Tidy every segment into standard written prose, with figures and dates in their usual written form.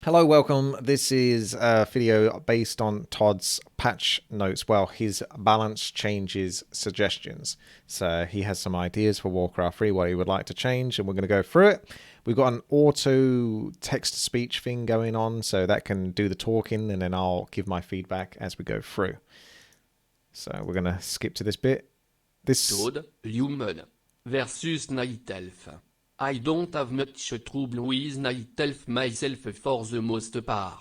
Hello, welcome. This is a video based on Todd's patch notes. Well, his balance changes suggestions. So he has some ideas for Warcraft 3, what he would like to change, and we're going to go through it. We've got an auto text-to-speech thing going on, so that can do the talking, and then I'll give my feedback as we go through. So we're going to skip to this bit. Toad, human, versus Night Elf. I don't have much trouble with Night Elf myself for the most part.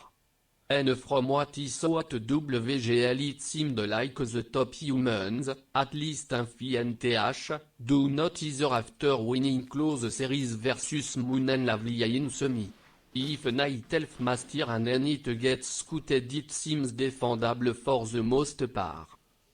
And from what I saw at WGL it seemed like the top humans, at least in FNTH, do not either after winning close series versus Moon and Lavlia in semi. If Night Elf master and it gets scouted it seems defendable for the most part.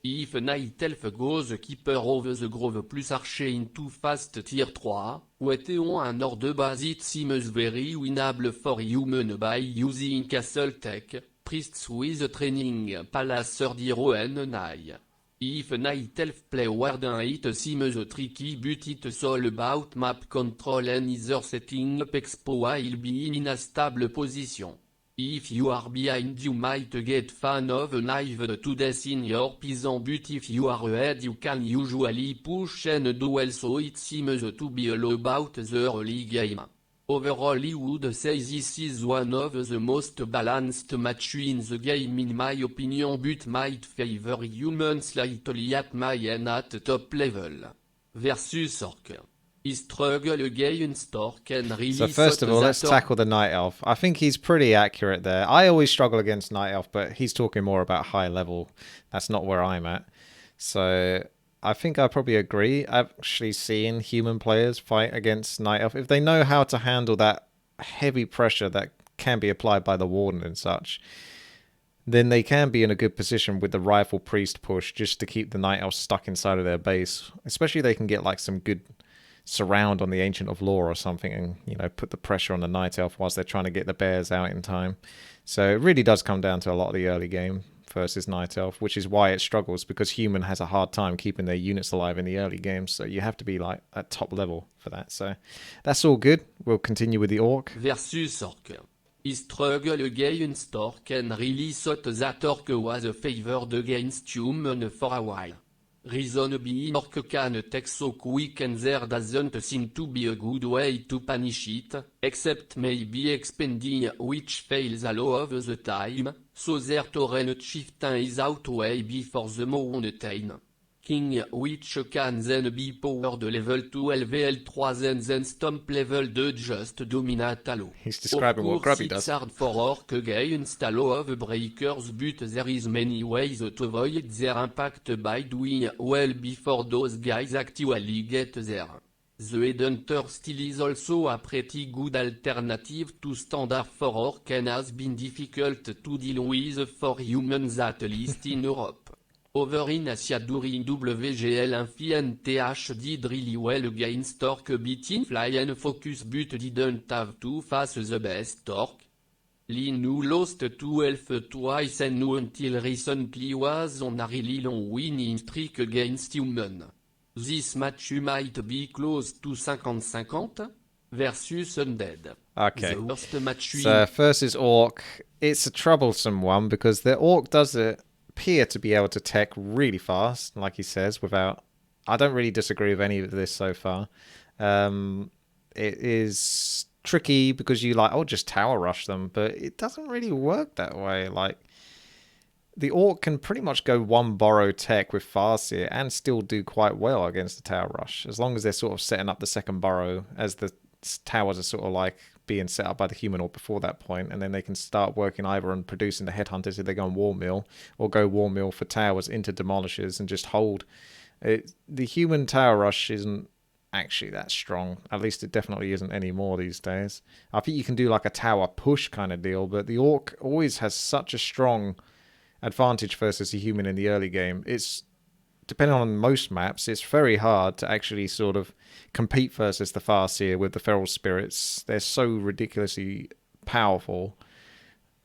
If Night Elf goes Keeper of the Grove plus Archer into fast tier 3, Weteon un horde base it seems very winnable for human by using castle tech, priests with training, palacer hero and nigh. If Night Elf play Warden it seems tricky but it's all about map control and either setting up expo while being in a stable position. If you are behind you might get fan of a knife to death in your peasant but if you are ahead you can usually push and do well so it seems to be all about the early game. Overall I would say this is one of the most balanced matches in the game in my opinion but might favor humans slightly at my end at top level. Versus Orc. He struggle against Orc and really So first of all, let's tackle the Night Elf. I think he's pretty accurate there. I always struggle against Night Elf, but he's talking more about high level. That's not where I'm at. So I think I probably agree. I've actually seen human players fight against Night Elf. If they know how to handle that heavy pressure that can be applied by the Warden and such, then they can be in a good position with the Rifle Priest push just to keep the Night Elf stuck inside of their base. Especially they can get like some good surround on the Ancient of Law or something and, you know, put the pressure on the Night Elf whilst they're trying to get the bears out in time. So it really does come down to a lot of the early game versus Night Elf, which is why it struggles, because human has a hard time keeping their units alive in the early game, so you have to be like at top level for that. So that's all good. We'll continue with the Orc. Versus Orc. He struggled against Orc and really thought that Orc was favored against human for a while. Reason being Orc can take so quick and there doesn't seem to be a good way to punish it, except maybe expanding, which fails a lot of the time, so their torrent chieftain is out way before the mountain. King, which can then be powered level 12 L3 then stomp level 2 just dominate a lot. He's describing what Grubby does. It's hard for Orc against a lot of breakers but there is many ways to avoid their impact by doing well before those guys actually get there. The Headhunter still is also a pretty good alternative to standard for Orc and has been difficult to deal with for humans at least in Europe. Over in Asia during WGL FNTH did really well against Orc beating Fly and Focus but didn't have to face the best Orc. Linu lost to Elf twice and now until recently was on a really long winning streak against human. This match might be close to 50-50 versus Undead. Okay, The worst match so first is Orc. It's a troublesome one because the Orc does appear to be able to tech really fast, like he says, without... I don't really disagree with any of this so far. It is tricky because you like, oh, just tower rush them, but it doesn't really work that way. Like, the Orc can pretty much go one borrow tech with Farseer and still do quite well against the tower rush, as long as they're sort of setting up the second burrow as the towers are sort of like being set up by the human or before that point, and then they can start working either on producing the headhunters if they go on war mill, or go war mill for towers into demolishers and just hold it. The human tower rush isn't actually that strong, at least it definitely isn't anymore these days. I think you can do like a tower push kind of deal, but the Orc always has such a strong advantage versus the human in the early game. It's depending on most maps, it's very hard to actually sort of compete versus the Farseer with the Feral Spirits. They're so ridiculously powerful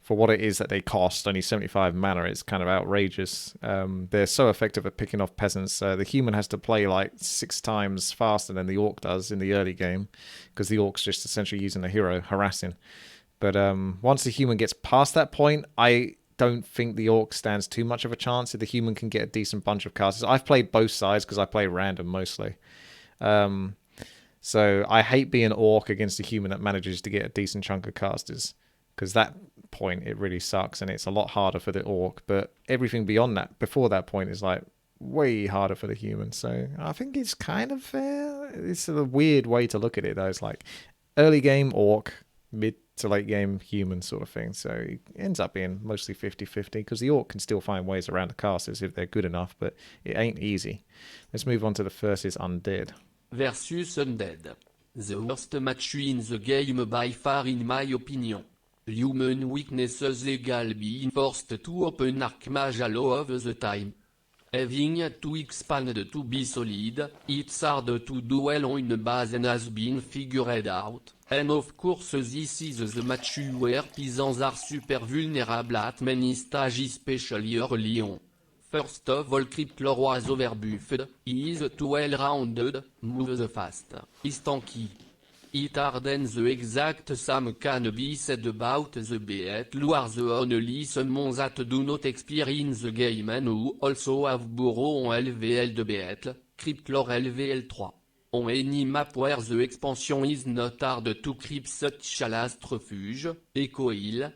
for what it is that they cost, only 75 mana. It's kind of outrageous. They're so effective at picking off Peasants. The human has to play like 6 times faster than the Orc does in the early game, because the Orc's just essentially using the hero, harassing. But once the human gets past that point, I don't think the orc stands too much of a chance if the human can get a decent bunch of casters. I've played both sides because I play random mostly. So I hate being orc against a human that manages to get a decent chunk of casters, because that point it really sucks and it's a lot harder for the orc. But everything beyond that, before that point, is like way harder for the human. So I think it's kind of fair. It's a weird way to look at it though. It's like early game orc, mid to late game human sort of thing. So it ends up being mostly 50-50 because the orc can still find ways around the casters if they're good enough, but it ain't easy. Let's move on to the first is Undead. Versus Undead. The worst match in the game by far in my opinion. Human weaknesses legal being forced to open Archmage a lot of the time. Having to expand to be solid, it's hard to do well on a base and has been figured out. And of course this is the match where Peasants are super vulnerable at many stages, especially early on. First of all, Cryptlore was overbuffed, he is too well rounded, moves fast, is tanky. It hardens the exact same can be said about the Beat, who are the only summons that do not experience the game and who also have Burrow on LVL de Beat, Cryptlore LVL 3. On any map where the expansion is not hard to creep such as Last Refuge, Echo Hill,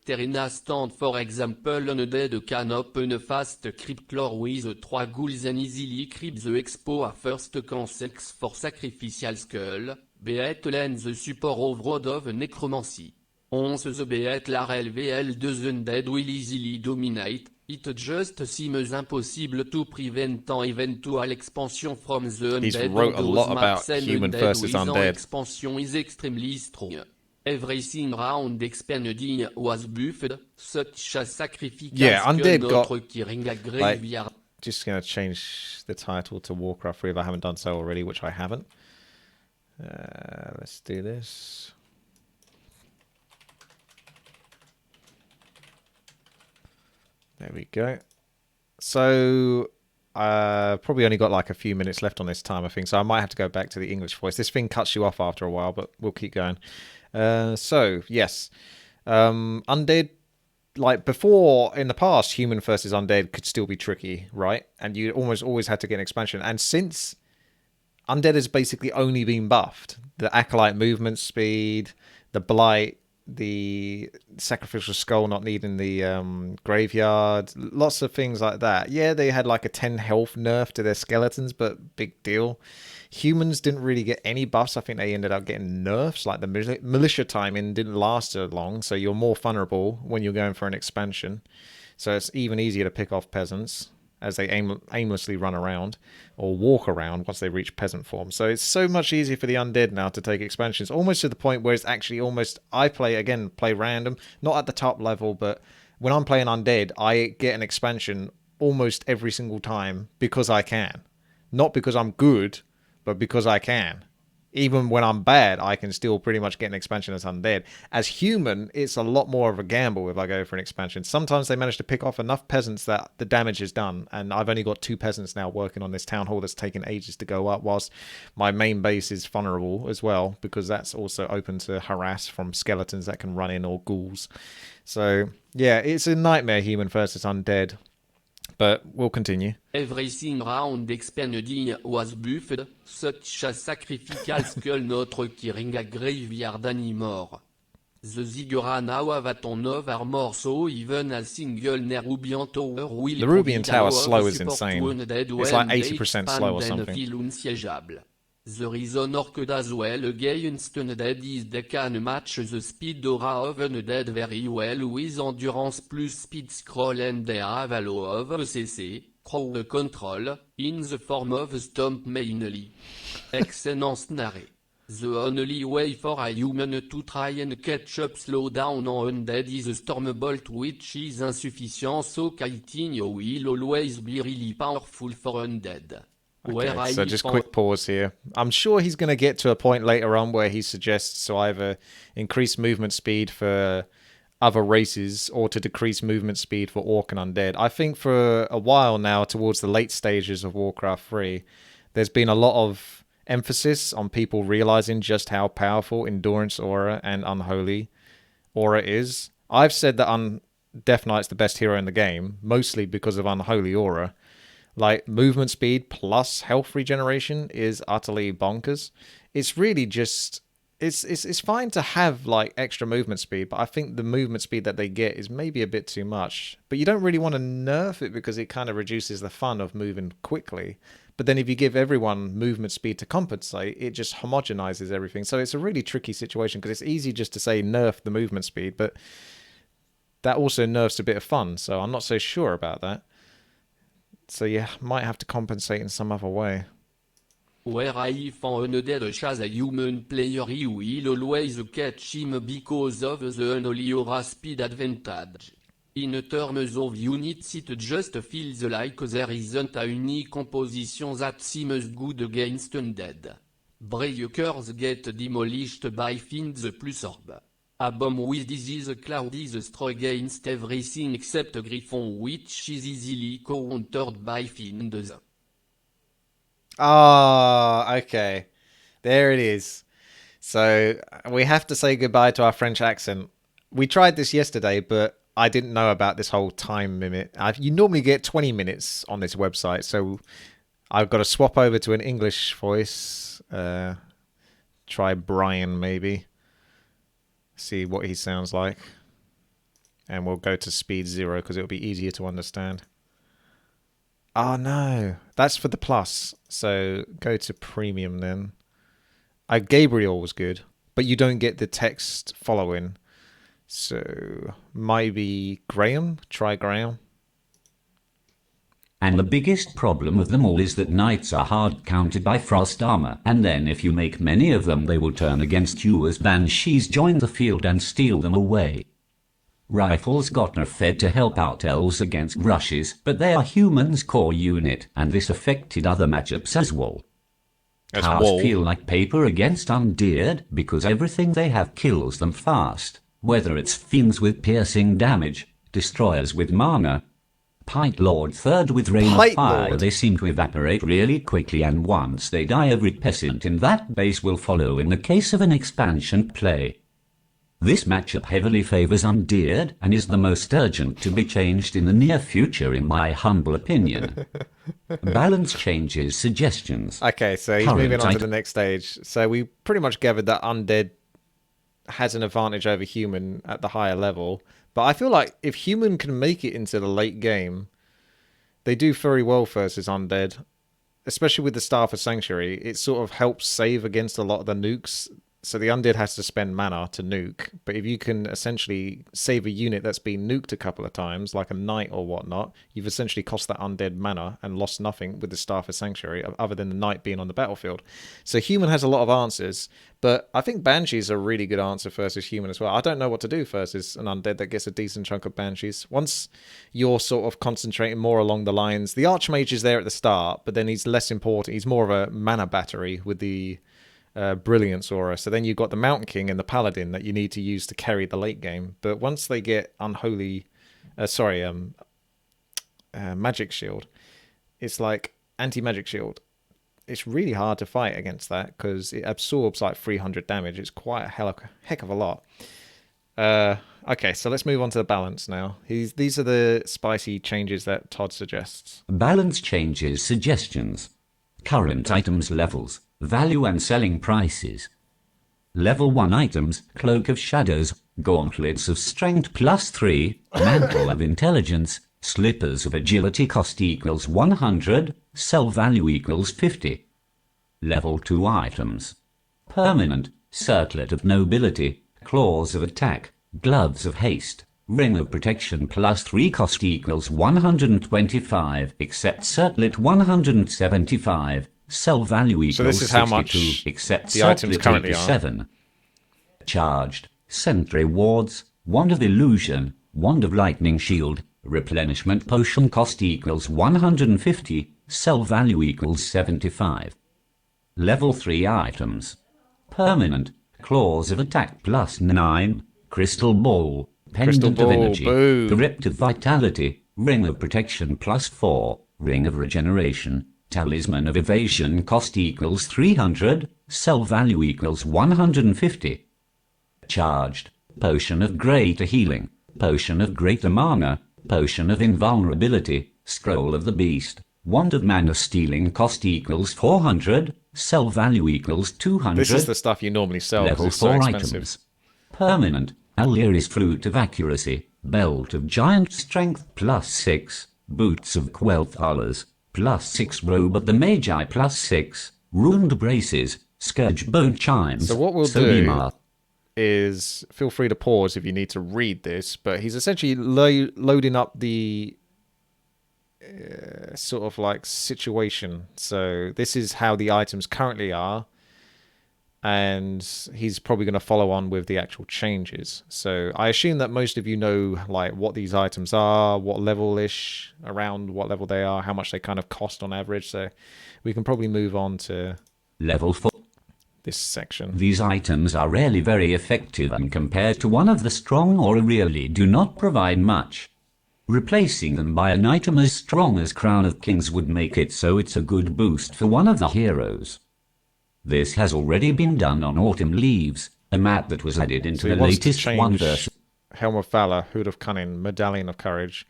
Terena stand for example Undead can open a fast Cryptlore with 3 ghouls and easily creep the expo a first consex for Sacrificial Skull, Beat lends the support overload of Necromancy. Once the Beat lar LVL 2 Undead will easily dominate, it just seems impossible to prevent an eventual expansion from the Undead. He's wrote a lot about human versus Undead. Expansion is extremely strong. Everything round expanding was buffed, such as Sacrificial Undead got, Graveyard. like, just going to change the title to Warcraft 3 if I haven't done so already, which I haven't. Let's do this. There we go. So probably only got like a few minutes left on this time, I think. So I might have to go back to the English voice. This thing cuts you off after a while, but we'll keep going. So yes, Undead, like before in the past, human versus Undead could still be tricky, right? And you almost always had to get an expansion. And since Undead has basically only been buffed, the Acolyte movement speed, the Blight, the Sacrificial Skull not needing the graveyard, lots of things like that. Yeah, they had like a 10 health nerf to their skeletons, but big deal. Humans didn't really get any buffs. I think they ended up getting nerfs. Like the Militia timing didn't last so long, so you're more vulnerable when you're going for an expansion. So it's even easier to pick off Peasants as they aimlessly run around or walk around once they reach peasant form. So it's so much easier for the Undead now to take expansions, almost to the point where it's actually almost, I play random, not at the top level, but when I'm playing Undead, I get an expansion almost every single time because I can. Not because I'm good, but because I can. Even when I'm bad, I can still pretty much get an expansion as Undead. As human, it's a lot more of a gamble if I go for an expansion. Sometimes they manage to pick off enough peasants that the damage is done. And I've only got 2 peasants now working on this town hall that's taken ages to go up, whilst my main base is vulnerable as well, because that's also open to harass from skeletons that can run in or ghouls. So, yeah, it's a nightmare human versus Undead. But we'll continue. Everything round expanding was buffed, such as Sacrificial Skull not requiring a graveyard anymore. The Ziggurat now have a ton of armor, so even a single Nerubian tower will the Rubian tower slow is insane. It's like 80% slow or something. The reason Orc does well against Undead is they can match the speed aura of Undead very well with endurance plus speed scroll, and they have a lot of CC, crowd control, in the form of stomp mainly. Excellent snare. The only way for a human to try and catch up slow down on Undead is a Stormbolt, which is insufficient, so kiting will always be really powerful for Undead. Okay, so just quick pause here. I'm sure he's going to get to a point later on where he suggests to either increase movement speed for other races or to decrease movement speed for Orc and Undead. I think for a while now, towards the late stages of Warcraft 3, there's been a lot of emphasis on people realizing just how powerful Endurance Aura and Unholy aura is. I've said that Death Knight's the best hero in the game, mostly because of Unholy Aura. Like, movement speed plus health regeneration is utterly bonkers. It's really just... It's fine to have, like, extra movement speed, but I think the movement speed that they get is maybe a bit too much. But you don't really want to nerf it because it kind of reduces the fun of moving quickly. But then if you give everyone movement speed to compensate, it just homogenizes everything. So it's a really tricky situation because it's easy just to say nerf the movement speed, but that also nerfs a bit of fun. So I'm not so sure about that. So you might have to compensate in some other way. Where if an undead chase a human player he will always catch him because of the unholy aura speed advantage. In terms of units it just feels like there isn't a unique composition that seems good against undead. Breakers get demolished by fiends plus orb. A bomb with disease cloud is strong against everything except Griffon, which is easily countered by fiends. Ah, okay. There it is. So we have to say goodbye to our French accent. We tried this yesterday, but I didn't know about this whole time limit. You normally get 20 minutes on this website, so I've got to swap over to an English voice. Try Brian, maybe. See what he sounds like. And we'll go to speed 0 because it'll be easier to understand. Oh no, that's for the plus. So go to premium then. Gabriel was good, but you don't get the text following. So maybe Graham. Try Graham. And the biggest problem with them all is that knights are hard countered by frost armor, and then if you make many of them they will turn against you as banshees join the field and steal them away. Rifles got nerfed to help out elves against rushes, but they are humans' core unit, and this affected other matchups as well. Towers feel like paper against undead because everything they have kills them fast, whether it's fiends with piercing damage, destroyers with mana, Pite Lord third with rain of fire. They seem to evaporate really quickly, and once they die every peasant in that base will follow in the case of an expansion play. This matchup heavily favors undead and is the most urgent to be changed in the near future in my humble opinion. Balance changes suggestions. Okay, so he's moving on to the next stage. So we pretty much gathered that undead has an advantage over human at the higher level. But I feel like if human can make it into the late game, they do very well versus undead. Especially with the Staff of Sanctuary, it sort of helps save against a lot of the nukes. So the undead has to spend mana to nuke, but if you can essentially save a unit that's been nuked a couple of times, like a knight or whatnot, you've essentially cost that undead mana and lost nothing with the Staff of Sanctuary, other than the knight being on the battlefield. So human has a lot of answers, but I think banshees are a really good answer versus human as well. I don't know what to do versus an undead that gets a decent chunk of banshees. Once you're sort of concentrating more along the lines, the Archmage is there at the start, but then he's less important. He's more of a mana battery with the Brilliance aura. So then you've got the Mountain King and the Paladin that you need to use to carry the late game. But once they get Magic Shield, it's like anti-magic shield. It's really hard to fight against that because it absorbs like 300 damage. It's quite a heck of a lot. Okay, so let's move on to the balance now. These are the spicy changes that Todd suggests. Balance changes suggestions. Current items levels. Value and selling prices. Level 1 items, Cloak of Shadows, Gauntlets of Strength +3, Mantle of Intelligence, Slippers of Agility cost equals 100, sell value equals 50. Level 2 items. Permanent, Circlet of Nobility, Claws of Attack, Gloves of Haste, Ring of Protection +3 cost equals 125, except Circlet 175. Sell value equals 62, so this is how much except the items currently 87. Charged. Sentry wards. Wand of Illusion. Wand of Lightning Shield. Replenishment potion cost equals 150. Sell value equals 75. Level 3 items. Permanent. Claws of Attack +9. Crystal Ball. Pendant of Energy. Grip of Vitality. Ring of Protection +4. Ring of Regeneration. Talisman of Evasion cost equals 300, sell value equals 150. Charged. Potion of Greater Healing, Potion of Greater Mana, Potion of Invulnerability, Scroll of the Beast. Wand of Mana Stealing cost equals 400, sell value equals 200. This is the stuff you normally sell because Level it's so 4 expensive. items. Permanent, Aliri's Flute of Accuracy, Belt of Giant Strength +6, Boots of Quel'Thalas +6, Robe of the Magi +6, Ruined Braces, Scourge Bone Chimes. So what we'll do is, feel free to pause if you need to read this, but he's essentially loading up the sort of like situation. So this is how the items currently are, and he's probably going to follow on with the actual changes. So I assume that most of you know like what these items are, what level-ish, around what level they are, how much they kind of cost on average. So we can probably move on to Level 4. this section. These items are rarely very effective and compared to one of the strong or really do not provide much. Replacing them by an item as strong as Crown of Kings would make it so it's a good boost for one of the heroes. This has already been done on Autumn Leaves, a map that was added into the latest one verse. Helm of Valor, Hood of Cunning, Medallion of Courage.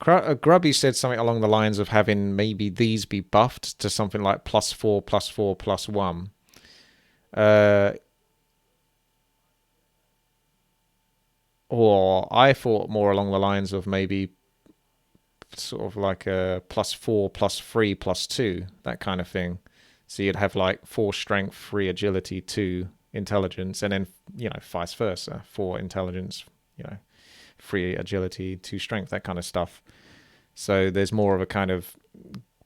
Grubby said something along the lines of having maybe these be buffed to something like +4, +4, +1. Or I thought more along the lines of maybe sort of like a +4, +3, +2, that kind of thing. So you'd have like 4 strength, 3 agility, 2 intelligence, and then, you know, vice versa. 4 intelligence, 3 agility, 2 strength, that kind of stuff. So there's more of a kind of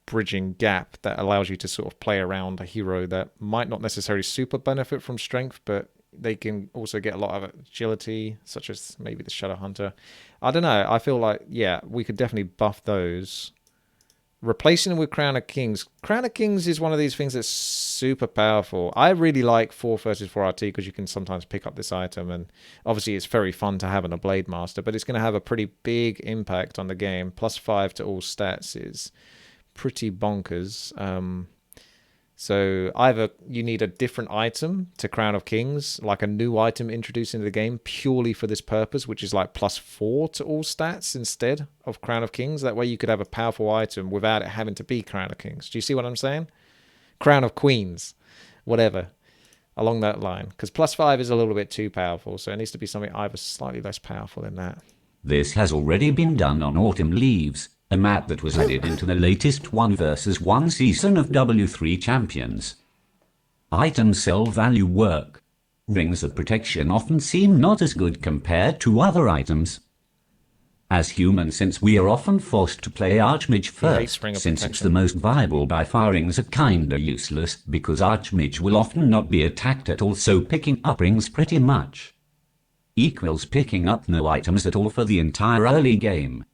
bridging gap that allows you to sort of play around a hero that might not necessarily super benefit from strength, but they can also get a lot of agility, such as maybe the Shadow Hunter. I don't know. I feel like, yeah, we could definitely buff those. Replacing them with Crown of Kings. Crown of Kings is one of these things that's super powerful. I really like 4 versus 4 RT because you can sometimes pick up this item, and obviously it's very fun to have in a Blade Master, but it's going to have a pretty big impact on the game. +5 to all stats is pretty bonkers. So either you need a different item to Crown of Kings, like a new item introduced into the game purely for this purpose, which is like +4 to all stats instead of Crown of Kings. That way you could have a powerful item without it having to be Crown of Kings. Do you see what I'm saying? Crown of Queens, whatever, along that line. Because +5 is a little bit too powerful, so it needs to be something either slightly less powerful than that. This has already been done on Autumn Leaves, a map that was added into the latest 1 versus 1 season of W3 Champions. Items sell value work. Rings of protection often seem not as good compared to other items. As humans, since we are often forced to play Archmage first, since it's the most viable by far, rings are kinda useless because Archmage will often not be attacked at all, so picking up rings pretty much equals picking up no items at all for the entire early game.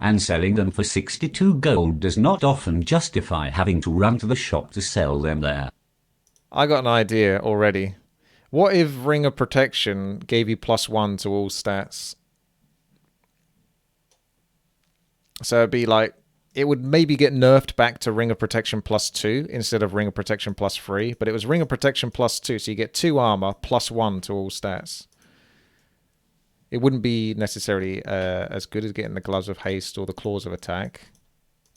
And selling them for 62 gold does not often justify having to run to the shop to sell them there. I got an idea already. What if Ring of Protection gave you +1 to all stats? So it'd be like, it would maybe get nerfed back to Ring of Protection +2 instead of Ring of Protection +3, but it was Ring of Protection +2, so you get 2 armor +1 to all stats. It wouldn't be necessarily as good as getting the Gloves of Haste or the Claws of Attack,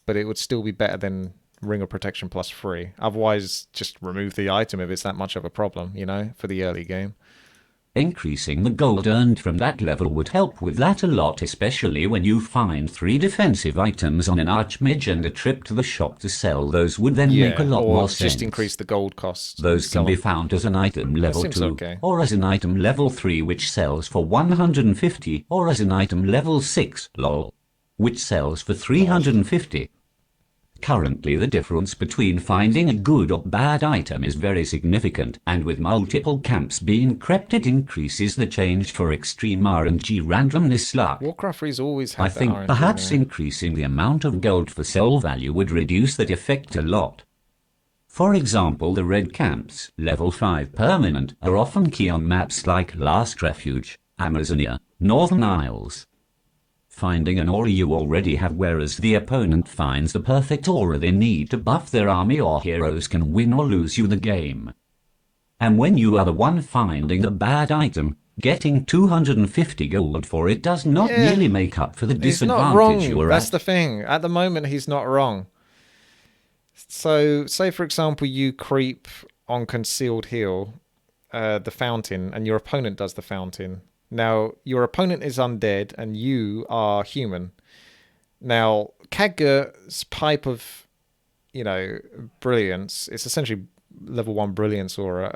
but it would still be better than Ring of Protection +3. Otherwise, just remove the item if it's that much of a problem, for the early game. Increasing the gold earned from that level would help with that a lot, especially when you find 3 defensive items on an Archmage and a trip to the shop to sell those would then make a lot more sense. Just increase the gold cost. Those can be found as an item level 2, or as an item level 3 which sells for 150, or as an item level 6, lol, which sells for 350. Currently the difference between finding a good or bad item is very significant, and with multiple camps being crept it increases the change for extreme RNG randomness luck. Warcraft 3's always had I think RNG, perhaps increasing the amount of gold for sell value would reduce that effect a lot. For example, the red camps, level 5 permanent, are often key on maps like Last Refuge, Amazonia, Northern Isles. Finding an aura you already have, whereas the opponent finds the perfect aura they need to buff their army or heroes, can win or lose you the game. And when you are the one finding the bad item, Getting 250 gold for it does not nearly make up for the He's not wrong. disadvantage you are That's at. the thing. At the moment, he's not wrong. So, say for example, you creep on Concealed Heal, the fountain, and your opponent does the fountain. Now, your opponent is undead, and you are human. Now, Khadgar's pipe of, brilliance, it's essentially level 1 brilliance aura.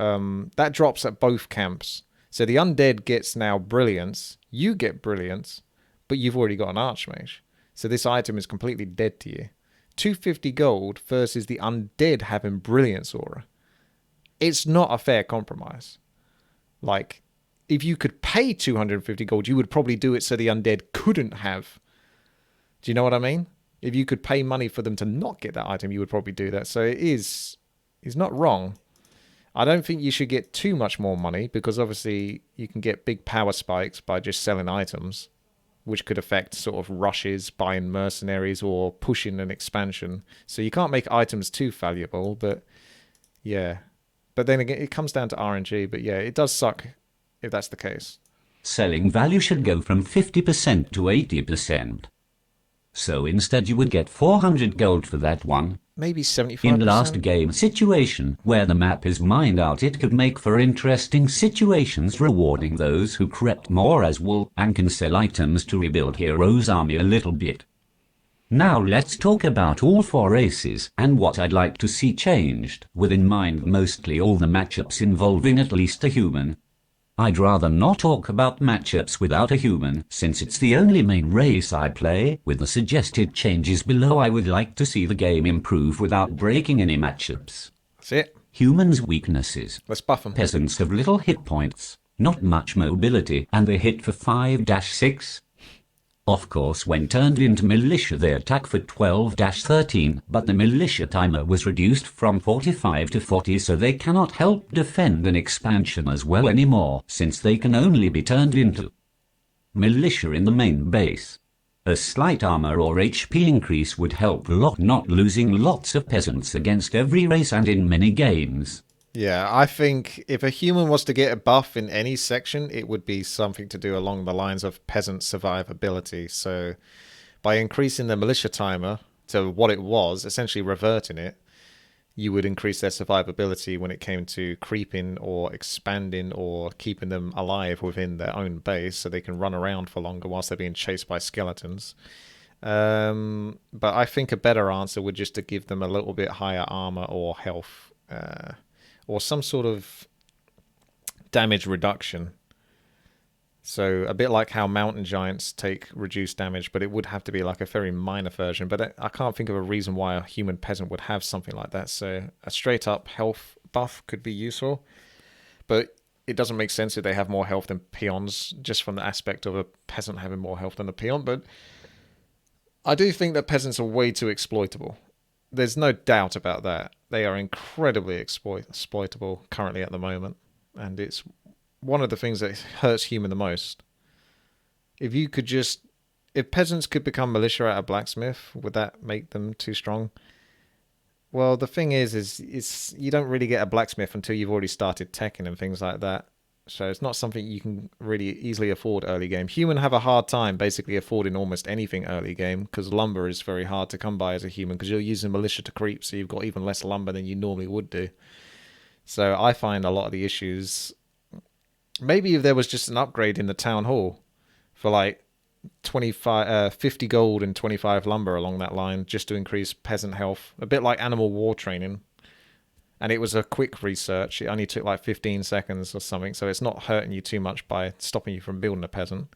That drops at both camps. So the undead gets now brilliance, you get brilliance, but you've already got an Archmage. So this item is completely dead to you. 250 gold versus the undead having brilliance aura. It's not a fair compromise. Like, if you could pay 250 gold, you would probably do it so the undead couldn't have. Do you know what I mean? If you could pay money for them to not get that item, you would probably do that. So he's not wrong. I don't think you should get too much more money because obviously you can get big power spikes by just selling items, which could affect sort of rushes, buying mercenaries, or pushing an expansion. So you can't make items too valuable, but yeah. But then again, it comes down to RNG, but yeah, it does suck if that's the case. Selling value should go from 50% to 80%. So instead you would get 400 gold for that one. Maybe 75%. In last game situation, where the map is mined out, it could make for interesting situations, rewarding those who crept more as wool and can sell items to rebuild heroes' army a little bit. Now let's talk about all 4 races and what I'd like to see changed, with in mind mostly all the matchups involving at least a human. I'd rather not talk about matchups without a human, since it's the only main race I play. With the suggested changes below, I would like to see the game improve without breaking any matchups. That's it. Humans' weaknesses. Let's buff them. Peasants have little hit points, not much mobility, and they hit for 5-6. Of course, when turned into Militia they attack for 12-13, but the Militia timer was reduced from 45 to 40, so they cannot help defend an expansion as well anymore, since they can only be turned into Militia in the main base. A slight armor or HP increase would help a lot, not losing lots of peasants against every race and in many games. Yeah, I think if a human was to get a buff in any section, it would be something to do along the lines of peasant survivability. So by increasing the Militia timer to what it was, essentially reverting it, you would increase their survivability when it came to creeping or expanding or keeping them alive within their own base so they can run around for longer whilst they're being chased by skeletons. But I think a better answer would just to give them a little bit higher armor or health, or some sort of damage reduction. So a bit like how mountain giants take reduced damage, but it would have to be like a very minor version. But I can't think of a reason why a human peasant would have something like that. So a straight up health buff could be useful. But it doesn't make sense if they have more health than peons, just from the aspect of a peasant having more health than a peon. But I do think that peasants are way too exploitable. There's no doubt about that. They are incredibly exploitable currently at the moment. And it's one of the things that hurts human the most. If peasants could become Militia at a blacksmith, would that make them too strong? Well, the thing is you don't really get a blacksmith until you've already started teching and things like that. So it's not something you can really easily afford early game. Human have a hard time basically affording almost anything early game because lumber is very hard to come by as a human because you're using Militia to creep, so you've got even less lumber than you normally would do. So I find a lot of the issues... Maybe if there was just an upgrade in the town hall for like 50 gold and 25 lumber along that line just to increase peasant health, a bit like animal war training. And it was a quick research. It only took like 15 seconds or something, so it's not hurting you too much by stopping you from building a peasant.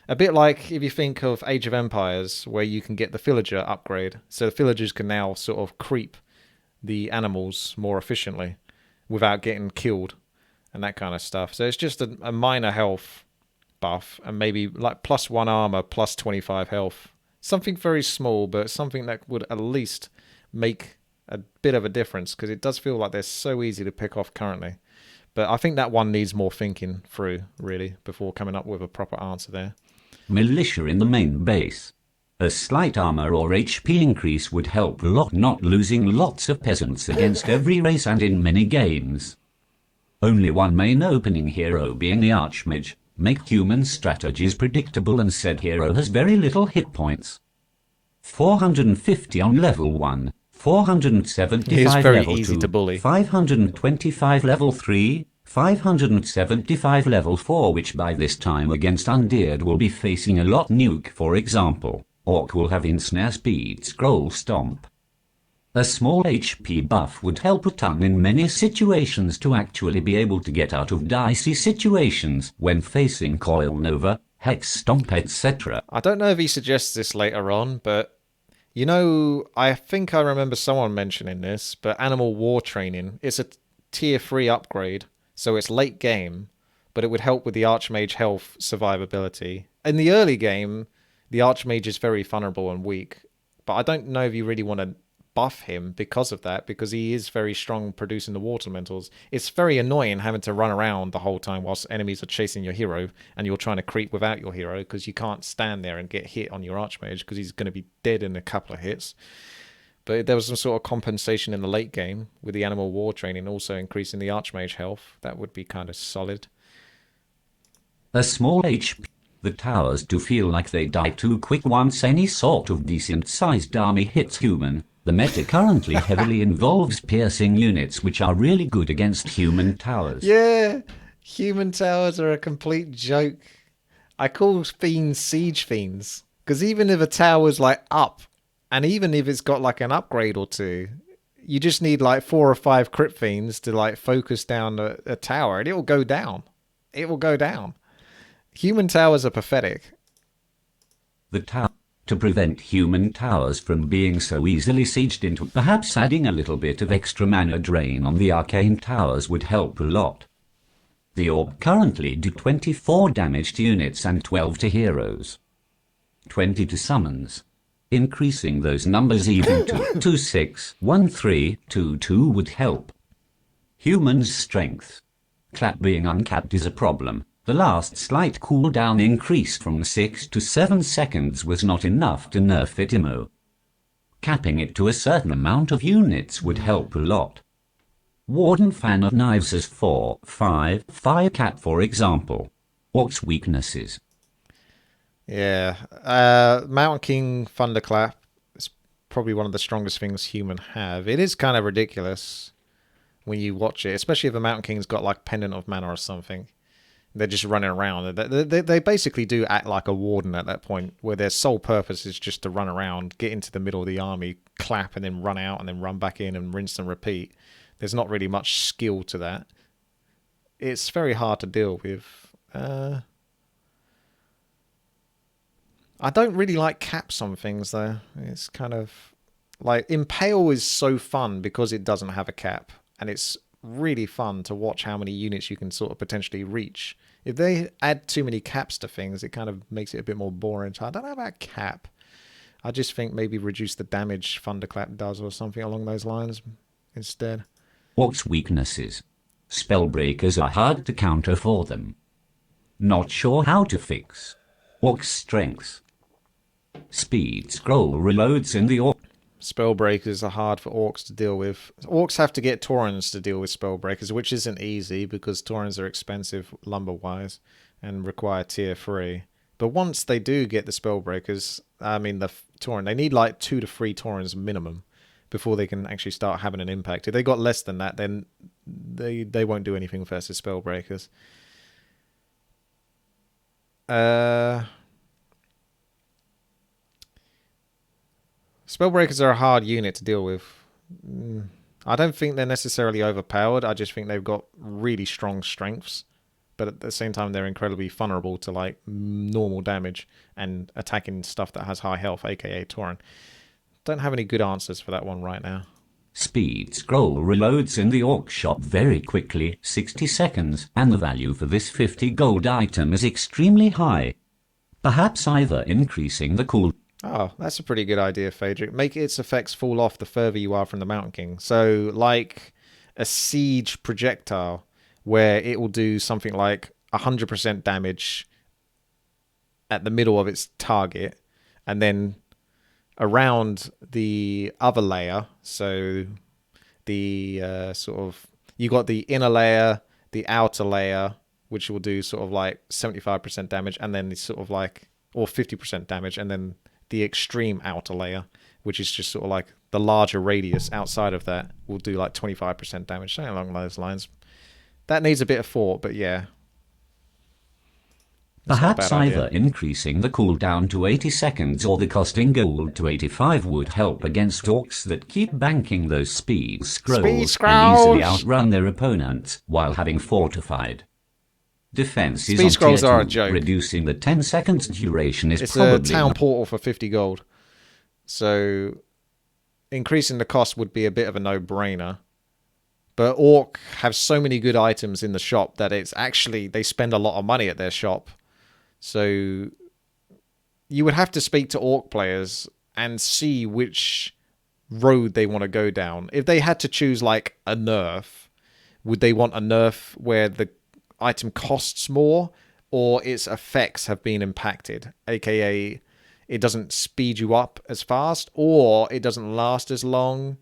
A bit like if you think of Age of Empires, where you can get the villager upgrade. So the villagers can now sort of creep the animals more efficiently without getting killed and that kind of stuff. So it's just a minor health buff and maybe like +1 armor, +25 health. Something very small, but something that would at least make a bit of a difference, because it does feel like they're so easy to pick off currently. But I think that one needs more thinking through, really, before coming up with a proper answer there. Militia in the main base. A slight armor or HP increase would help a lot, not losing lots of peasants against every race and in many games. Only one main opening hero being the Archmage. Make human strategies predictable, and said hero has very little hit points. 450 on level 1, He is 475 very level easy 2, to bully. 525 level 3, 575 level 4, which by this time against Undead will be facing a lot nuke. For example, Orc will have Ensnare, Speed, Scroll, Stomp. A small HP buff would help a ton in many situations to actually be able to get out of dicey situations when facing Coil Nova, Hex Stomp, etc. I don't know if he suggests this later on, but you know, I think I remember someone mentioning this, but Animal War Training, it's a tier 3 upgrade, so it's late game, but it would help with the Archmage health survivability. In the early game, the Archmage is very vulnerable and weak, but I don't know if you really want to buff him because of that, because he is very strong producing the water elementals. It's very annoying having to run around the whole time whilst enemies are chasing your hero and you're trying to creep without your hero because you can't stand there and get hit on your Archmage because he's going to be dead in a couple of hits. But if there was some sort of compensation in the late game with the Animal War Training also increasing the Archmage health, that would be kind of solid. A small HP. The towers do feel like they die too quick once any sort of decent-sized army hits human. The meta currently heavily involves piercing units, which are really good against human towers. Yeah, human towers are a complete joke. I call fiends siege fiends, because even if a tower's like up, and even if it's got like an upgrade or two, you just need like 4 or 5 crit fiends to like focus down a tower, and it will go down. It will go down. Human towers are pathetic. The tower. To prevent human towers from being so easily sieged into, perhaps adding a little bit of extra mana drain on the Arcane Towers would help a lot. The Orc currently do 24 damage to units and 12 to heroes. 20 to summons. Increasing those numbers even to 2-6, 1-3, 2-2 would help. Humans' strength. Clap being uncapped is a problem. The last slight cooldown increase from 6 to 7 seconds was not enough to nerf it IMO. Capping it to a certain amount of units would help a lot. Warden fan of knives as 4-5 fire cap, for example. Orc's weaknesses. Yeah, Mountain King Thunderclap is probably one of the strongest things human have. It is kind of ridiculous when you watch it, especially if a Mountain King's got like Pendant of Mana or something. They're just running around. They basically do act like a warden at that point, where their sole purpose is just to run around, get into the middle of the army, clap, and then run out, and then run back in and rinse and repeat. There's not really much skill to that. It's very hard to deal with. I don't really like caps on things, though. It's kind of like Impale is so fun because it doesn't have a cap, and it's really fun to watch how many units you can sort of potentially reach. If they add too many caps to things, it kind of makes it a bit more boring. So I don't know about cap. I just think maybe reduce the damage Thunderclap does or something along those lines instead. Orc's weaknesses. Spellbreakers are hard to counter for them. Not sure how to fix. Orc's strengths. Speed scroll reloads in the Orc. Spellbreakers are hard for Orcs to deal with. Orcs have to get Taurens to deal with Spellbreakers, which isn't easy because Taurens are expensive lumber-wise and require tier 3. But once they do get the Spellbreakers, I mean the Tauren, they need like 2 to 3 Taurens minimum before they can actually start having an impact. If they got less than that, then they won't do anything versus Spellbreakers. Spellbreakers are a hard unit to deal with. I don't think they're necessarily overpowered. I just think they've got really strong strengths. But at the same time, they're incredibly vulnerable to like normal damage and attacking stuff that has high health, aka Tauren. Don't have any good answers for that one right now. Speed scroll reloads in the Orc shop very quickly, 60 seconds, and the value for this 50 gold item is extremely high. Perhaps either increasing the cooldown. Oh, that's a pretty good idea, Phaedric. Make its effects fall off the further you are from the Mountain King. So, like a siege projectile, where it will do something like 100% damage at the middle of its target, and then around the other layer, so the sort of... You got the inner layer, the outer layer, which will do sort of like 75% damage, and then it's sort of like, or 50% damage, and then the extreme outer layer, which is just sort of like the larger radius outside of that, will do like 25% damage, something along those lines. That needs a bit of thought, but yeah. Perhaps either increasing the cooldown to 80 seconds or the costing gold to 85 would help against orcs that keep banking those speed scrolls and easily outrun their opponents while having fortified. Defense is on scrolls tier 2, are a joke. Reducing the 10 seconds duration is it's probably... It's a town portal for 50 gold. So increasing the cost would be a bit of a no-brainer. But Orc have so many good items in the shop that it's actually, they spend a lot of money at their shop. So you would have to speak to Orc players and see which road they want to go down. If they had to choose like a nerf, would they want a nerf where the item costs more or its effects have been impacted? AKA, it doesn't speed you up as fast, or it doesn't last as long,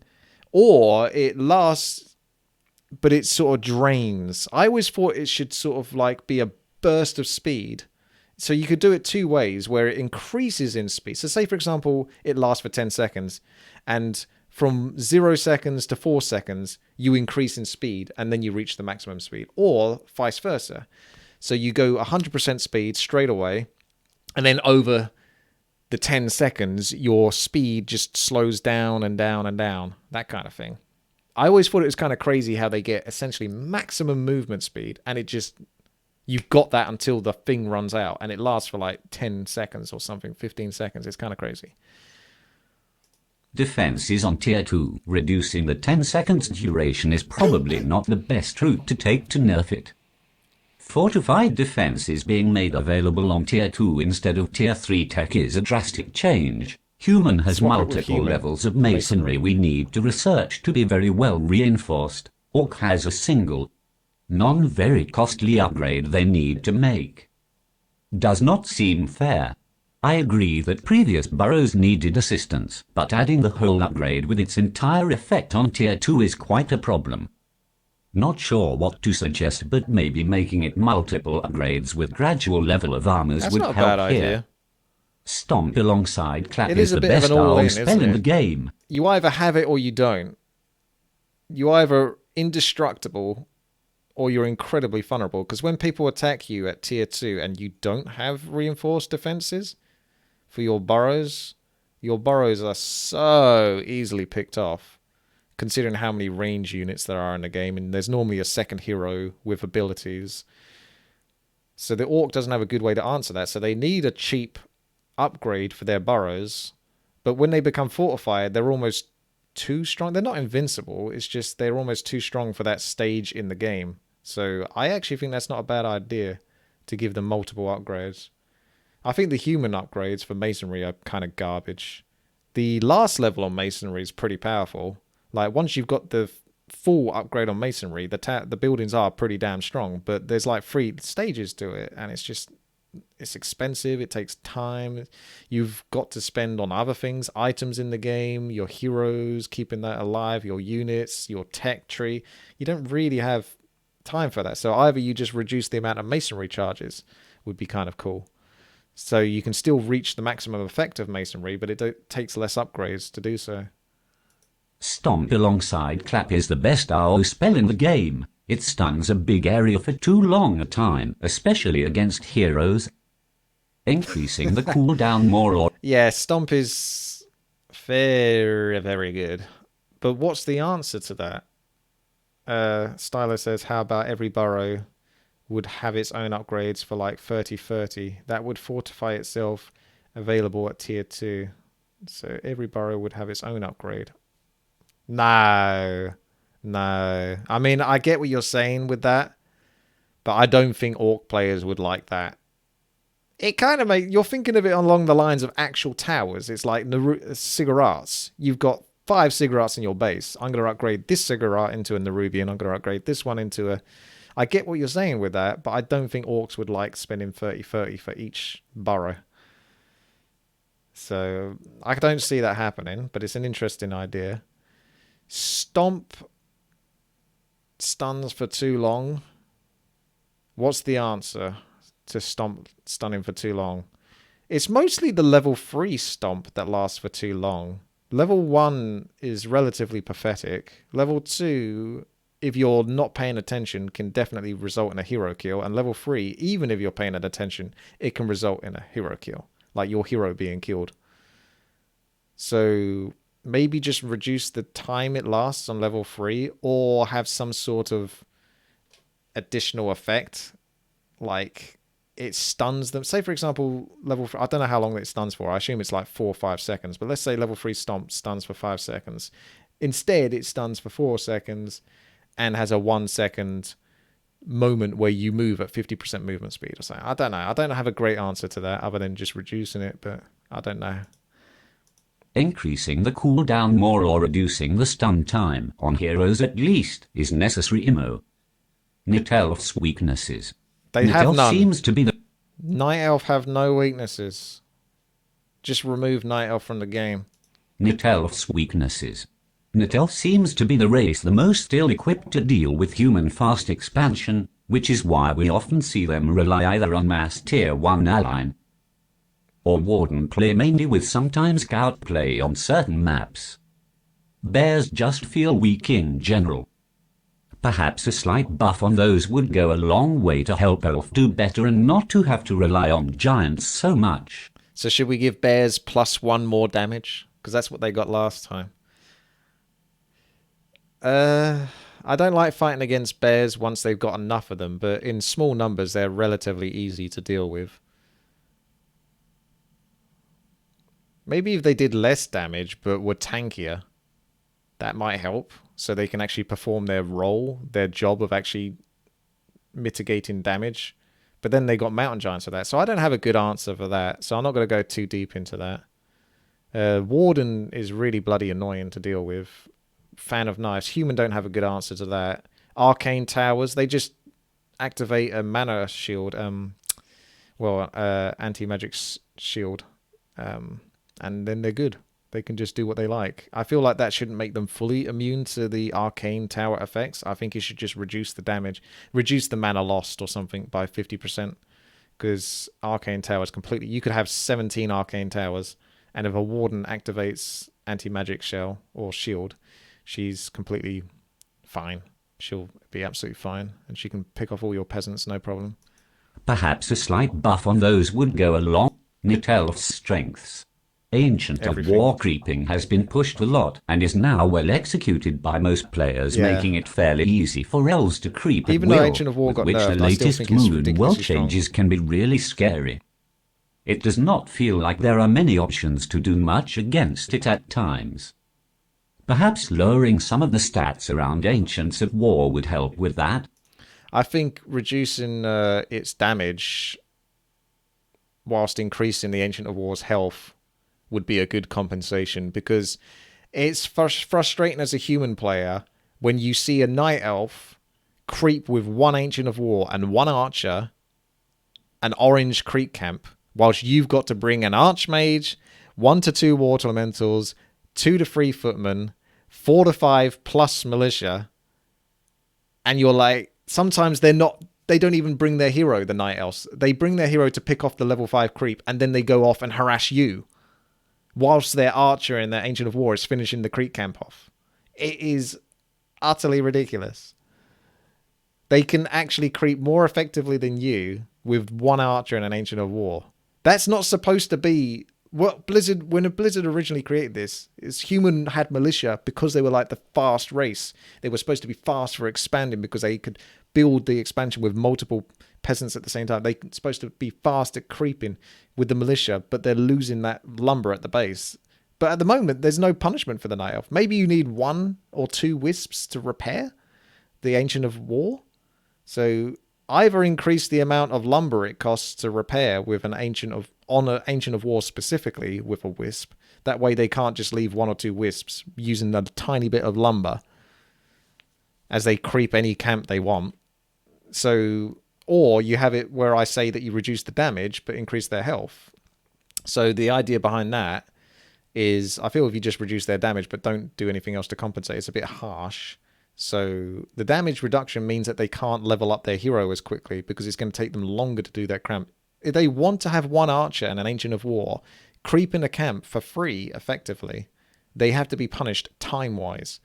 or it lasts but it sort of drains. I always thought it should sort of like be a burst of speed. So you could do it two ways, where it increases in speed. So say, for example, it lasts for 10 seconds, and from 0 seconds to 4 seconds, you increase in speed, and then you reach the maximum speed. Or vice versa. So you go 100% speed straight away, and then over the 10 seconds, your speed just slows down and down and down. That kind of thing. I always thought it was kind of crazy how they get essentially maximum movement speed, and it just... You've got that until the thing runs out, and it lasts for like 10 seconds or something, 15 seconds. It's kind of crazy. Defense is on tier 2. Reducing the 10 seconds duration is probably not the best route to take to nerf it. Fortified Defense is being made available on tier 2 instead of tier 3 tech is a drastic change. Human has multiple levels of masonry we need to research to be very well reinforced. Orc has a single, non-very costly upgrade they need to make. Does not seem fair. I agree that previous burrows needed assistance, but adding the whole upgrade with its entire effect on tier 2 is quite a problem. Not sure what to suggest, but maybe making it multiple upgrades with gradual level of armors would help here. That's not a bad idea. Stomp alongside Clap is the best AoE spell in the game. You either have it or you don't. You're either indestructible or you're incredibly vulnerable, because when people attack you at tier 2 and you don't have reinforced defenses for your burrows are so easily picked off, considering how many range units there are in the game, and there's normally a second hero with abilities. So the Orc doesn't have a good way to answer that, so they need a cheap upgrade for their burrows, but when they become fortified, they're almost too strong. They're not invincible, it's just they're almost too strong for that stage in the game. So I actually think that's not a bad idea to give them multiple upgrades. I think the human upgrades for masonry are kind of garbage. The last level on masonry is pretty powerful. Like once you've got the full upgrade on masonry, the buildings are pretty damn strong, but there's like 3 stages to it, and it's expensive, it takes time, you've got to spend on other things, items in the game, your heroes, keeping that alive, your units, your tech tree. You don't really have time for that, so either you just reduce the amount of masonry charges, would be kind of cool, so you can still reach the maximum effect of masonry, but it takes less upgrades to do so. Stomp alongside Clap is the best AoE spell in the game. It stuns a big area for too long a time, especially against heroes. Increasing the cooldown more or... Yeah, Stomp is very, very good. But what's the answer to that? Stylo says, how about every burrow would have its own upgrades for like 30-30? That would fortify itself, available at tier 2. So every burrow would have its own upgrade. No. I mean, I get what you're saying with that, but I don't think Orc players would like that. It kind of you're thinking of it along the lines of actual towers. It's like cigarettes. You've got 5 cigarettes in your base. I'm going to upgrade this cigarette into a Nerubian. I'm going to upgrade this one into a... I get what you're saying with that, but I don't think Orcs would like spending 30-30 for each burrow. So I don't see that happening, but it's an interesting idea. Stomp stuns for too long. What's the answer to stunning for too long? It's mostly the level 3 stomp that lasts for too long. Level 1 is relatively pathetic. Level 2, if you're not paying attention, can definitely result in a hero kill. And level 3, even if you're paying attention, it can result in a hero kill. Like your hero being killed. So maybe just reduce the time it lasts on level 3, or have some sort of additional effect. Like it stuns them. Say, for example, level 3, I don't know how long it stuns for. I assume it's like 4 or 5 seconds. But let's say level 3 stomp stuns for 5 seconds. Instead, it stuns for 4 seconds and has a 1 second moment where you move at 50% movement speed or something. I don't know. I don't have a great answer to that other than just reducing it, but I don't know. Increasing the cooldown more or reducing the stun time on heroes at least is necessary. Night Elf's weaknesses. They have none. Seems to be the Night Elf have no weaknesses. Just remove Night Elf from the game. Night Elf's weaknesses. Night Elf seems to be the race the most ill-equipped to deal with human fast expansion, which is why we often see them rely either on mass tier 1 ally or Warden play, mainly with sometimes scout play on certain maps. Bears just feel weak in general. Perhaps a slight buff on those would go a long way to help Elf do better and not to have to rely on giants so much. So should we give bears +1 more damage? Because that's what they got last time. I don't like fighting against bears once they've got enough of them, but in small numbers they're relatively easy to deal with. Maybe if they did less damage but were tankier, that might help. So they can actually perform their role, their job of actually mitigating damage. But then they got mountain giants for that. So I don't have a good answer for that. So I'm not going to go too deep into that. Warden is really bloody annoying to deal with. Fan of knives. Human don't have a good answer to that. Arcane Towers, they just activate a mana shield. Anti-magic shield. And then they're good. They can just do what they like. I feel like that shouldn't make them fully immune to the Arcane Tower effects. I think it should just reduce the damage. Reduce the mana lost or something by 50%. Because Arcane Towers completely... You could have 17 Arcane Towers. And if a Warden activates Anti-Magic Shell or Shield, she's completely fine. She'll be absolutely fine. And she can pick off all your peasants, no problem. Perhaps a slight buff on those would go a long... Night Elf's strengths. Ancient of War creeping has been pushed a lot and is now well executed by most players, making it fairly easy for elves to creep even at though will, Ancient of War with got which nerfed, the I still latest think it's moon and world ridiculously strong. changes can be really scary. It does not feel like there are many options to do much against it at times. Perhaps lowering some of the stats around Ancients of War would help with that. I think reducing its damage whilst increasing the Ancient of War's health would be a good compensation, because it's frustrating as a human player when you see a Night Elf creep with 1 Ancient of War and 1 Archer, an orange creep camp, whilst you've got to bring an Archmage, 1 to 2 Water Elementals, 2 to 3 Footmen, 4 to 5 plus Militia, and you're like, sometimes they don't even bring their hero, the Night Elves. They bring their hero to pick off the level 5 creep, and then they go off and harass you, whilst their Archer and their Ancient of War is finishing the creep camp off. It is utterly ridiculous. They can actually creep more effectively than you with 1 Archer and an Ancient of War. That's not supposed to be what Blizzard, when Blizzard originally created this, is human had Militia because they were like the fast race. They were supposed to be fast for expanding because they could build the expansion with multiple peasants at the same time. They're supposed to be fast at creeping with the Militia, but they're losing that lumber at the base. But at the moment, there's no punishment for the Night Elf. Maybe you need 1 or 2 Wisps to repair the Ancient of War. So either increase the amount of lumber it costs to repair with an Ancient of War specifically with a Wisp. That way they can't just leave 1 or 2 Wisps using a tiny bit of lumber as they creep any camp they want. So, or you have it where I say that you reduce the damage but increase their health. So the idea behind that is, I feel if you just reduce their damage but don't do anything else to compensate, it's a bit harsh. So the damage reduction means that they can't level up their hero as quickly because it's going to take them longer to do that camp. If they want to have one archer and an Ancient of War creep in a camp for free, effectively, they have to be punished time-wise.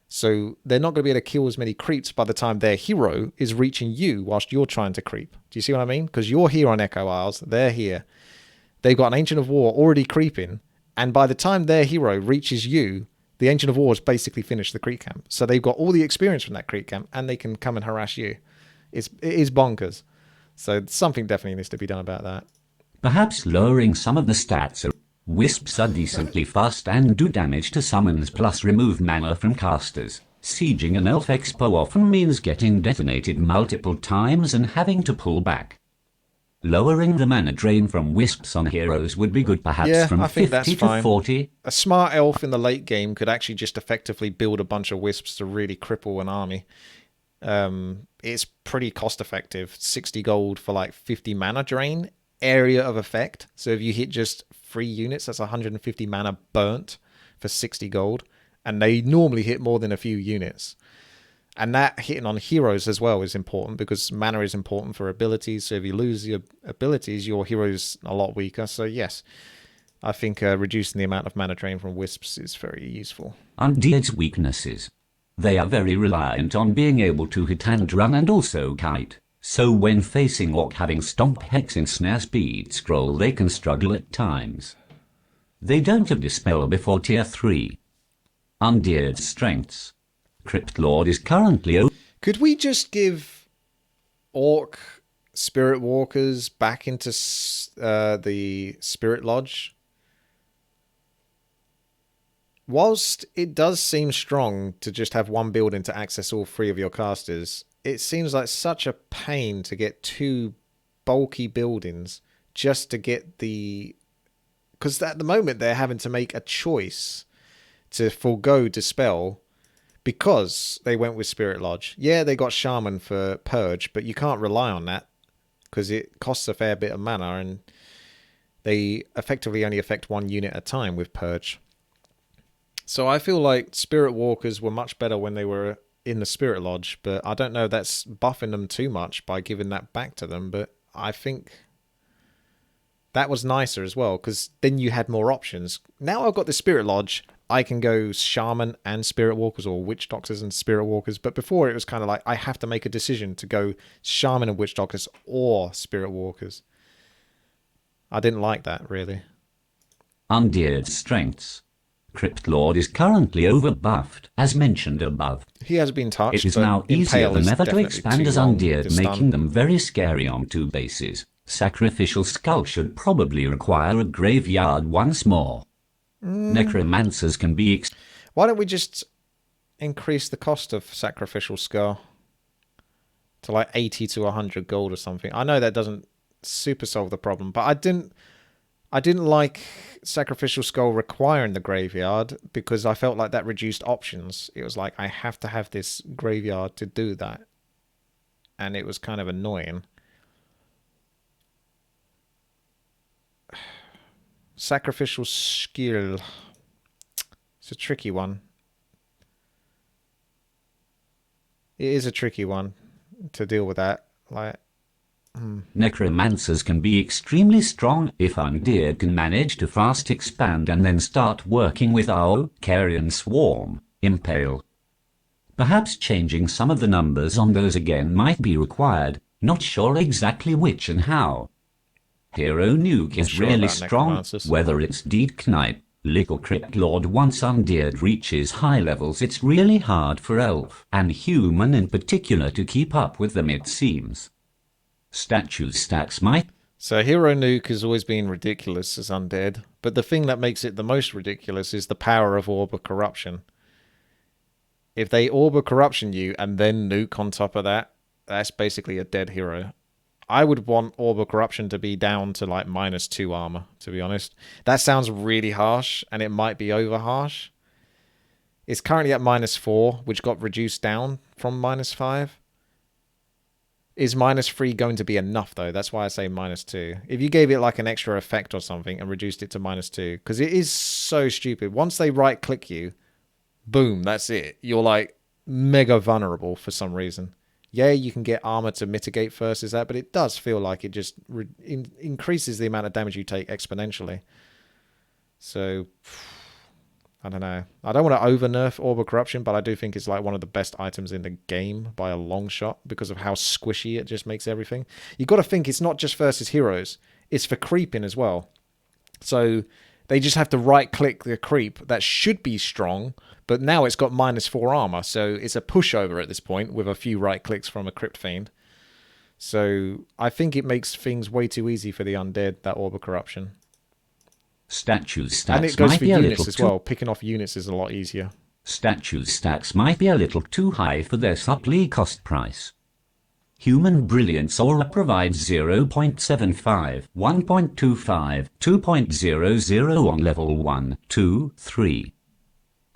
So they're not going to be able to kill as many creeps by the time their hero is reaching you whilst you're trying to creep. Do you see what I mean? Because you're here on Echo Isles, they're here. They've got an Ancient of War already creeping, and by the time their hero reaches you, the Ancient of War has basically finished the creep camp. So they've got all the experience from that creep camp, and they can come and harass you. It is bonkers. So something definitely needs to be done about that. Perhaps lowering some of the stats. Wisps are decently fast and do damage to summons plus remove mana from casters. Sieging an elf expo often means getting detonated multiple times and having to pull back. Lowering the mana drain from wisps on heroes would be good, perhaps from 50 to 40. A smart elf in the late game could actually just effectively build a bunch of wisps to really cripple an army. It's pretty cost effective. 60 gold for like 50 mana drain, area of effect. So if you hit just 3 units, that's 150 mana burnt for 60 gold. And they normally hit more than a few units. And that hitting on heroes as well is important because mana is important for abilities. So if you lose your abilities, your hero's a lot weaker. So yes, I think reducing the amount of mana drain from wisps is very useful. Undead's weaknesses. They are very reliant on being able to hit and run and also kite. So when facing orc having stomp, hex, and snare speed scroll, they can struggle at times. They don't have dispel before tier 3. Undead Strengths. Crypt Lord is currently... Could we just give orc spirit walkers back into the Spirit Lodge? Whilst it does seem strong to just have one building to access all 3 of your casters, it seems like such a pain to get 2 bulky buildings just to get the... Because at the moment they're having to make a choice to forego Dispel because they went with Spirit Lodge. Yeah, they got Shaman for Purge, but you can't rely on that because it costs a fair bit of mana and they effectively only affect 1 unit at a time with Purge. So I feel like Spirit Walkers were much better when they were in the Spirit Lodge, but I don't know if that's buffing them too much by giving that back to them, but I think that was nicer as well because then you had more options. Now I've got the Spirit Lodge, I can go Shaman and Spirit Walkers or Witch Doctors and Spirit Walkers. But before it was kind of like I have to make a decision to go Shaman and Witch Doctors or Spirit Walkers. I didn't like that, really. Undead Strengths. Crypt Lord is currently overbuffed, as mentioned above. He has been touched. It is now easier than ever to expand as Undead, making them very scary on 2 bases. Sacrificial Skull should probably require a graveyard once more. Necromancers can be... Why don't we just increase the cost of Sacrificial Skull to like 80 to 100 gold or something? I know that doesn't super solve the problem, but I didn't like Sacrificial Skull requiring the graveyard because I felt like that reduced options. It was like I have to have this graveyard to do that. And it was kind of annoying. Sacrificial Skill. It's a tricky one. It is a tricky one to deal with that. Like, Necromancers can be extremely strong if Undead can manage to fast expand and then start working with our Carrion Swarm, Impale. Perhaps changing some of the numbers on those again might be required, not sure exactly which and how. Hero Nuke is really strong, whether it's Deed Knight, Lick or Crypt Lord. Once Undead reaches high levels, it's really hard for Elf, and Human in particular, to keep up with them, it seems. Statue stacks might... So Hero Nuke has always been ridiculous as Undead, but the thing that makes it the most ridiculous is the power of Orb of Corruption. If they Orb of Corruption you and then Nuke on top of that, that's basically a dead hero. I would want Orb of Corruption to be down to like -2 armor, to be honest. That sounds really harsh, and it might be over harsh. It's currently at -4, which got reduced down from -5. Is -3 going to be enough, though? That's why I say -2. If you gave it like an extra effect or something and reduced it to -2, because it is so stupid. Once they right-click you, boom, that's it. You're like mega vulnerable for some reason. Yeah, you can get armor to mitigate versus that, but it does feel like it just increases the amount of damage you take exponentially. So, I don't know. I don't want to over nerf Orb of Corruption, but I do think it's like one of the best items in the game by a long shot because of how squishy it just makes everything. You've got to think it's not just versus heroes, it's for creeping as well. So they just have to right click the creep that should be strong, but now it's got -4 armor, so it's a pushover at this point with a few right clicks from a Crypt Fiend. So I think it makes things way too easy for the undead, that Orb of Corruption. Statues stats And it goes might for be a units little as too... well. Picking off units is a lot easier. Statues stats might be a little too high for their supply cost price. Human Brilliance Aura provides 0.75, 1.25, 2.00 on level 1, 2, 3.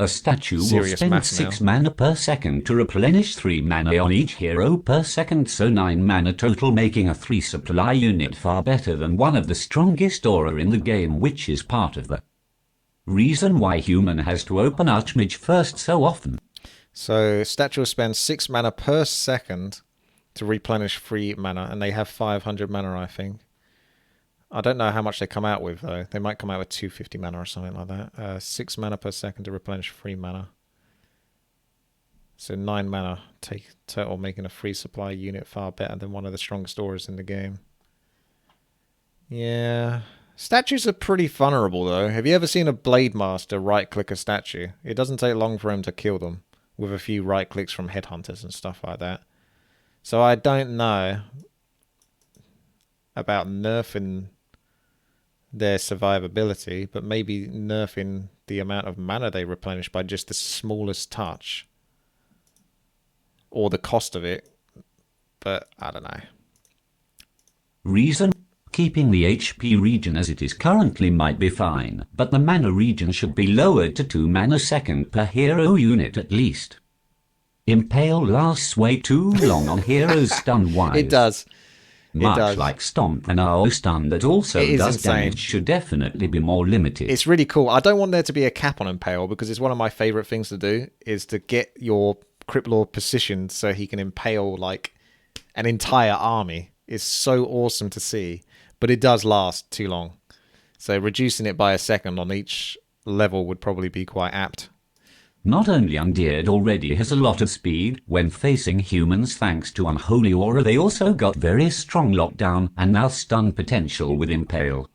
A statue will Serious spend math 6 now. mana per second to replenish 3 mana on each hero per second, so 9 mana total, making a 3 supply unit far better than one of the strongest aura in the game, which is part of the reason why human has to open Archmage first so often. So statue will spend 6 mana per second to replenish 3 mana, and they have 500 mana, I think. I don't know how much they come out with, though. They might come out with 250 mana or something like that. 6 mana per second to replenish 3 mana. So 9 mana total, making a free supply unit far better than one of the strongest auras in the game. Yeah. Statues are pretty vulnerable, though. Have you ever seen a Blade Master right-click a statue? It doesn't take long for him to kill them, with a few right-clicks from headhunters and stuff like that. So I don't know about nerfing their survivability, but maybe nerfing the amount of mana they replenish by just the smallest touch. Or the cost of it. But I don't know. Reason: keeping the HP regen as it is currently might be fine, but the mana regen should be lowered to 2 mana second per hero unit at least. Impale lasts way too long on heroes stun-wise. It does. Much like Stomp, and AoE stun that also does insane. damage should definitely be more limited. It's really cool. I don't want there to be a cap on Impale, because it's one of my favourite things to do, is to get your Crypt Lord positioned so he can impale like an entire army. It's so awesome to see, but it does last too long. So reducing it by a second on each level would probably be quite apt. Not only Undead already has a lot of speed when facing humans thanks to Unholy Aura, they also got very strong lockdown and now stun potential with Impale.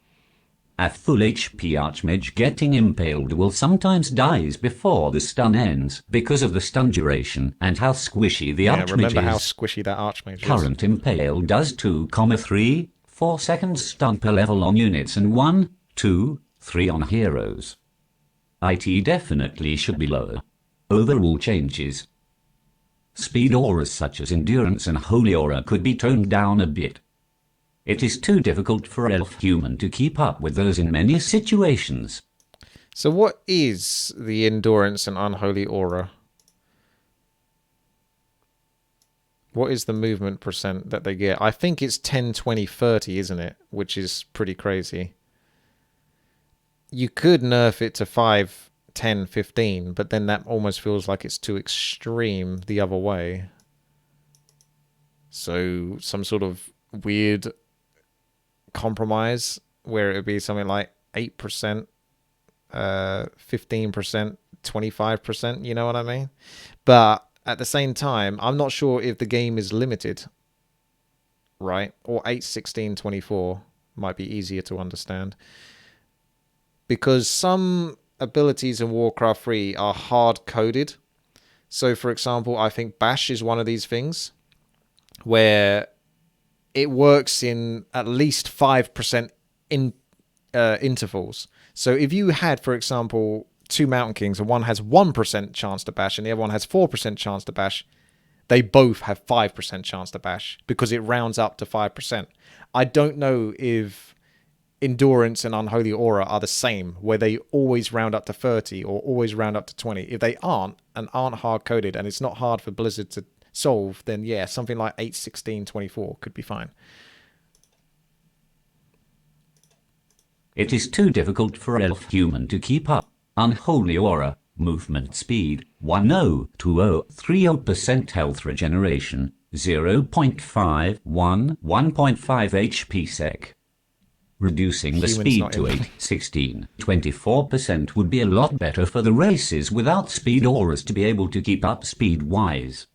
A full HP Archmage getting impaled will sometimes dies before the stun ends because of the stun duration and how squishy the Archmage remember is. how squishy that Archmage is. Current Impale does 2,3, 4 seconds stun per level on units and 1, 2, 3 on heroes. IT definitely should be lower. Overall changes. Speed auras such as Endurance and Holy Aura could be toned down a bit. It is too difficult for elf human to keep up with those in many situations. So what is the Endurance and Unholy Aura? What is the movement percent that they get? I think it's 10, 20, 30, isn't it? Which is pretty crazy. You could nerf it to 5, 10, 15, but then that almost feels like it's too extreme the other way. So some sort of weird compromise where it would be something like 8%, 15%, 25%, you know what I mean? But at the same time, I'm not sure if the game is limited, right? Or 8, 16, 24 might be easier to understand. Because some abilities in Warcraft 3 are hard-coded. So, for example, I think Bash is one of these things where it works in at least 5% intervals. So if you had, for example, 2 Mountain Kings and one has 1% chance to bash and the other one has 4% chance to bash, they both have 5% chance to bash because it rounds up to 5%. I don't know if Endurance and Unholy Aura are the same, where they always round up to 30 or always round up to 20. If they aren't and aren't hard-coded and it's not hard for Blizzard to solve, then yeah, something like 8, 16, 24 could be fine. It is too difficult for elf human to keep up. Unholy Aura movement speed 102030% health regeneration 0.51 1.5 HP sec. Reducing the Humans speed not to in. 8, 16, 24% would be a lot better for the races without speed auras to be able to keep up speed-wise.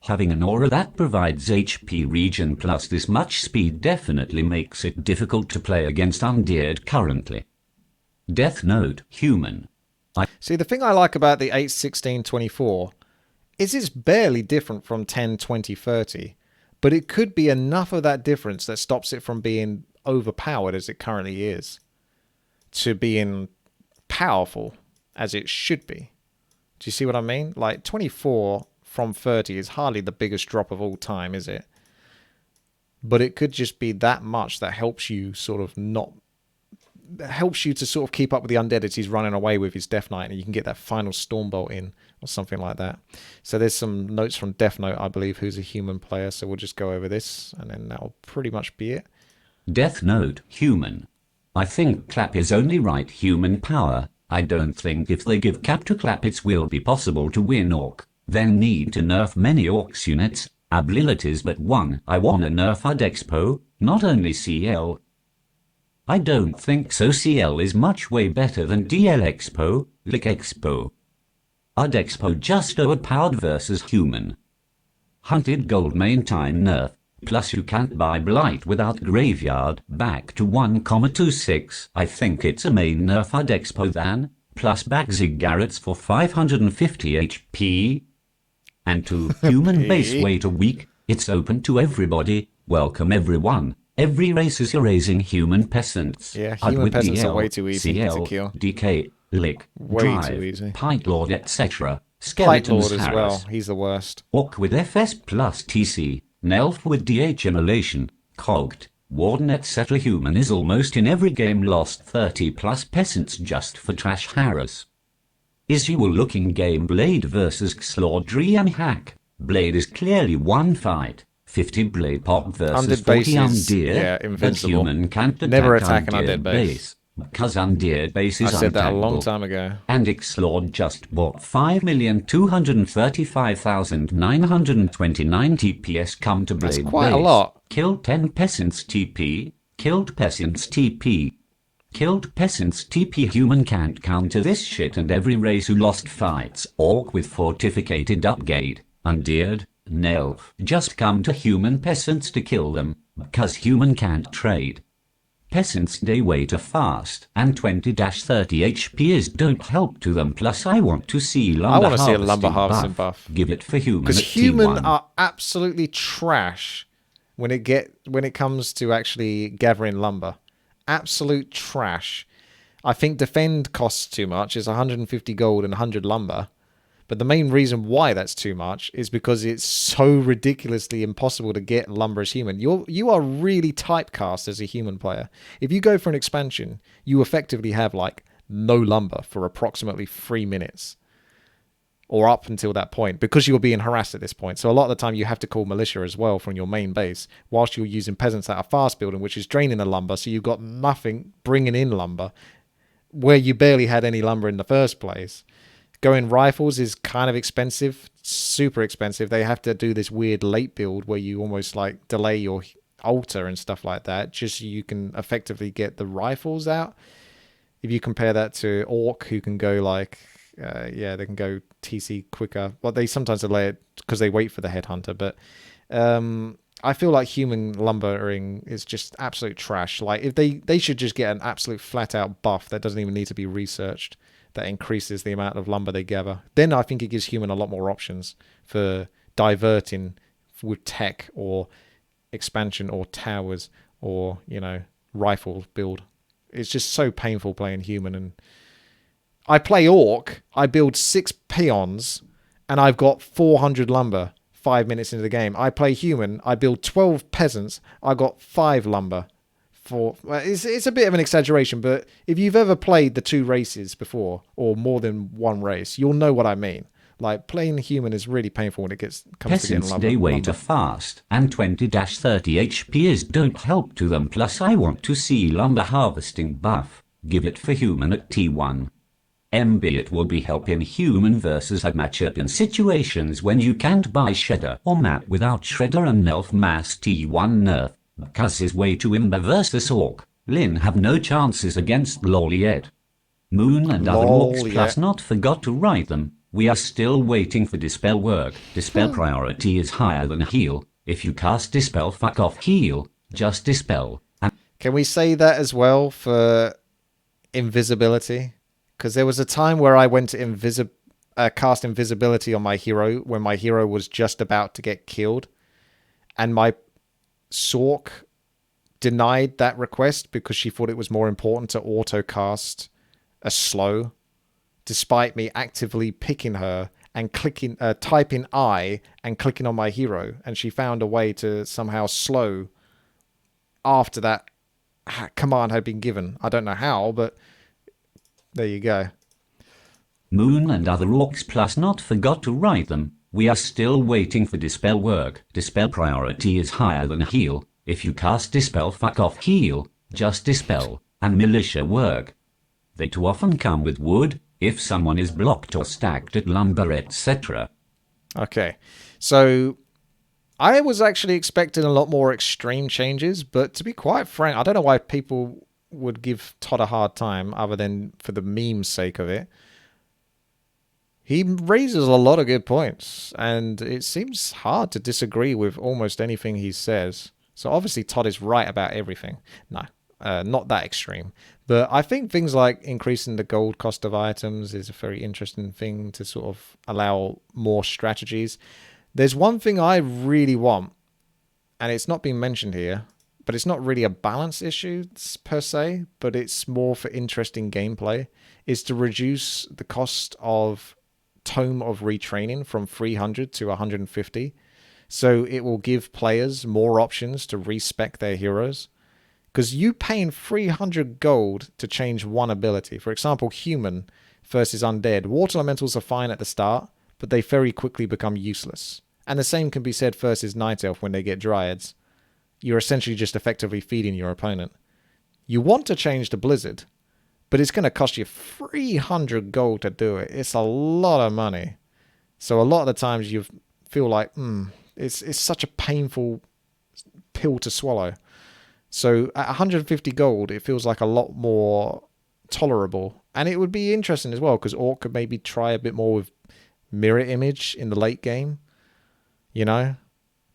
Having an aura that provides HP regen plus this much speed definitely makes it difficult to play against Undead currently. Death Note, human. See, the thing I like about the 8, 16, 24 is it's barely different from 10, 20, 30. But it could be enough of that difference that stops it from being overpowered as it currently is to being powerful as it should be. Do you see what I mean? Like 24 from 30 is hardly the biggest drop of all time, is it? But it could just be that much that helps you sort of not... helps you to sort of keep up with the undead as he's running away with his Death Knight, and you can get that final Stormbolt in or something like that. So there's some notes from Death Note, I believe, who's a human player. So we'll just go over this, and then that'll pretty much be it. Death Note, human. I think Clap is only right human power. I don't think if they give Cap to Clap it will be possible to win Orc. Then need to nerf many Orcs units, abilities but one. I wanna nerf UD Expo, not only CL. I don't think so. CL is much way better than DL Expo, Lick Expo. UD Expo just overpowered versus human. Hunted Gold main time nerf, plus you can't buy Blight without Graveyard, back to 1,26. I think it's a main nerf UD Expo than, plus Bagzig Garrets for 550 HP. And to human base wait a week, it's open to everybody, welcome everyone. Every race is erasing human peasants. Yeah, human peasants are way too easy CL, to kill. DK, Lick, Way Drive, too easy. Pint Lord, etc. Pipe Skeletons Lord as well. He's the worst. Orc with FS plus TC, Nelf with DH immolation, Cogged, Warden etc. Human is almost in every game lost 30 plus peasants just for trash harass. Is you looking game Blade versus Xlordrian Hack. Blade is clearly one fight. 50 Blade Pop versus Undead 40 base is, Undead. yeah, But invincible. human can't attack Never attack an Undead base. Because Undead base is I said that a long unattackable. time ago. And Xlord just bought 5,235,929 TPS come to Blade That's quite a base. lot. Killed 10 peasants TP. Killed peasants TP. Killed peasants TP. Human can't counter this shit, and every race who lost fights. Orc with fortificated upgrade. Undead, Nelf. Just come to human peasants to kill them. Because human can't trade. Peasants they wait a fast, and 20-30 HPs don't help to them, plus I want to see lumber I want to see a harvesting lumber harvesting buff. Give it for human Because at human T1. are absolutely trash when it comes to actually gathering lumber. Absolute trash. I think defend costs too much. It's 150 gold and 100 lumber. But the main reason why that's too much is because it's so ridiculously impossible to get lumber as human. You are really typecast as a human player. If you go for an expansion, you effectively have like no lumber for approximately 3 minutes. Or up until that point, because you're being harassed at this point. So a lot of the time you have to call militia as well from your main base, whilst you're using peasants that are fast building, which is draining the lumber, so you've got nothing bringing in lumber, where you barely had any lumber in the first place. Going rifles is kind of expensive, super expensive. They have to do this weird late build where you almost like delay your altar and stuff like that, just so you can effectively get the rifles out. If you compare that to Orc, who can go like... they can go TC quicker. Well, they sometimes delay it because they wait for the headhunter. But I feel like human lumbering is just absolute trash. Like if they should just get an absolute flat out buff that doesn't even need to be researched, that increases the amount of lumber they gather. Then I think it gives human a lot more options for diverting with tech or expansion or towers or rifle build. It's just so painful playing human. And I play Orc, I build 6 peons, and I've got 400 lumber 5 minutes into the game. I play human, I build 12 peasants, I got 5 lumber. It's a bit of an exaggeration, but if you've ever played the 2 races before, or more than one race, you'll know what I mean. Like, playing human is really painful when it comes to getting Peasants lumber. they wait a fast, and 20-30 HPs don't help to them, plus I want to see lumber harvesting buff. Give it for human at T1. MB it would be help in human versus a matchup in situations when you can't buy Shredder or map without Shredder and Nelf Mass T1 nerf, because his way to Imba versus Orc. Lin have no chances against LOL yet. Moon and other orcs plus not forgot to write them. We are still waiting for Dispel work. Dispel priority is higher than heal. If you cast Dispel, fuck off heal. Just Dispel. And can we say that as well for invisibility? Because there was a time where I went to cast invisibility on my hero when my hero was just about to get killed. And my Sork denied that request because she thought it was more important to auto-cast a slow, despite me actively picking her and typing I and clicking on my hero. And she found a way to somehow slow after that command had been given. I don't know how, but there you go. Moon and other orcs plus not forgot to write them. We are still waiting for Dispel work. Dispel priority is higher than heal. If you cast Dispel, fuck off heal. Just Dispel. And Militia work. They too often come with wood, if someone is blocked or stacked at lumber, etc. Okay, so I was actually expecting a lot more extreme changes, but to be quite frank, I don't know why people would give Todd a hard time other than for the meme's sake of it. He raises a lot of good points, and it seems hard to disagree with almost anything he says. So obviously Todd is right about everything. No, not that extreme. But I think things like increasing the gold cost of items is a very interesting thing to sort of allow more strategies. There's one thing I really want, and it's not been mentioned here, but it's not really a balance issue per se, but it's more for interesting gameplay, is to reduce the cost of Tome of Retraining from 300 to 150. So it will give players more options to respec their heroes. Because you paying 300 gold to change one ability. For example, human versus undead. Water elementals are fine at the start, but they very quickly become useless. And the same can be said versus night elf when they get dryads. You're essentially just effectively feeding your opponent. You want to change the blizzard, but it's going to cost you 300 gold to do it. It's a lot of money. So a lot of the times you feel like, it's such a painful pill to swallow. So at 150 gold, it feels like a lot more tolerable. And it would be interesting as well, because Orc could maybe try a bit more with mirror image in the late game. You know?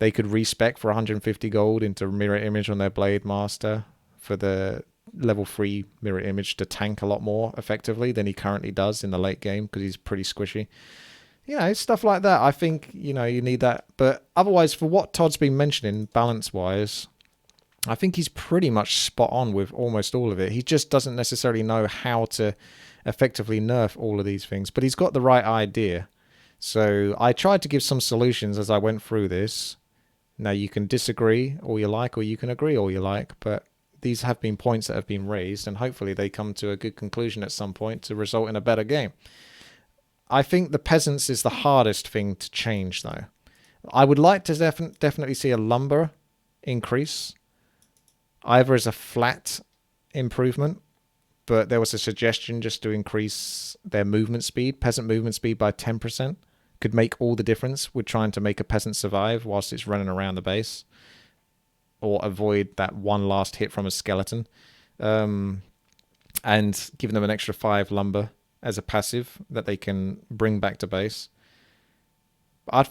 They could respec for 150 gold into mirror image on their Blade Master for the level 3 mirror image to tank a lot more effectively than he currently does in the late game, because he's pretty squishy. You know, stuff like that. I think, you need that. But otherwise, for what Todd's been mentioning, balance-wise, I think he's pretty much spot on with almost all of it. He just doesn't necessarily know how to effectively nerf all of these things, but he's got the right idea. So I tried to give some solutions as I went through this. Now, you can disagree all you like, or you can agree all you like, but these have been points that have been raised, and hopefully they come to a good conclusion at some point to result in a better game. I think the Peasants is the hardest thing to change, though. I would like to definitely see a lumber increase, either as a flat improvement, but there was a suggestion just to increase their movement speed, peasant movement speed by 10%. Could make all the difference with trying to make a peasant survive whilst it's running around the base, or avoid that one last hit from a skeleton, and giving them an extra 5 lumber as a passive that they can bring back to base. I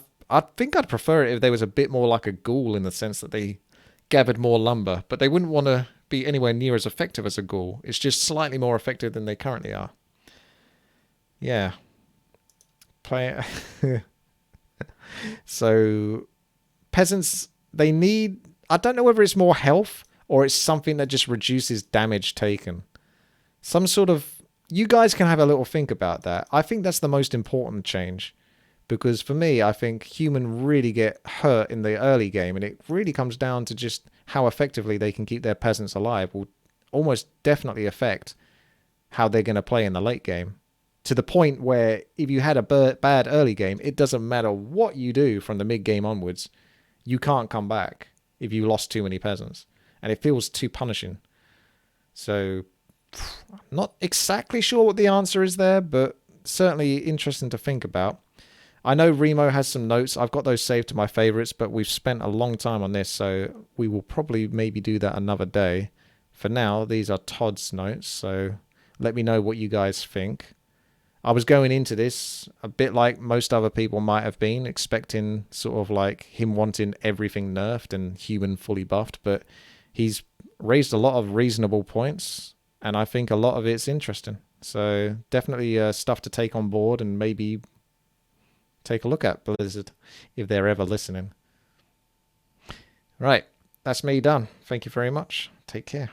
think I'd prefer it if they was a bit more like a ghoul, in the sense that they gathered more lumber, but they wouldn't want to be anywhere near as effective as a ghoul. It's just slightly more effective than they currently are. Yeah. So, Peasants, they need... I don't know whether it's more health, or it's something that just reduces damage taken. Some sort of... You guys can have a little think about that. I think that's the most important change. Because for me, I think human really get hurt in the early game, and it really comes down to just how effectively they can keep their peasants alive will almost definitely affect how they're going to play in the late game. To the point where if you had a bad early game, it doesn't matter what you do from the mid game onwards, you can't come back if you lost too many peasants. And it feels too punishing. So, Not exactly sure what the answer is there, but certainly interesting to think about. I know Remo has some notes. I've got those saved to my favorites, but we've spent a long time on this, so we will probably maybe do that another day. For now, these are Todd's notes, so let me know what you guys think. I was going into this a bit like most other people might have been, expecting sort of like him wanting everything nerfed and human fully buffed, but he's raised a lot of reasonable points, and I think a lot of it's interesting. So definitely stuff to take on board and maybe take a look at Blizzard if they're ever listening. Right, that's me done. Thank you very much. Take care.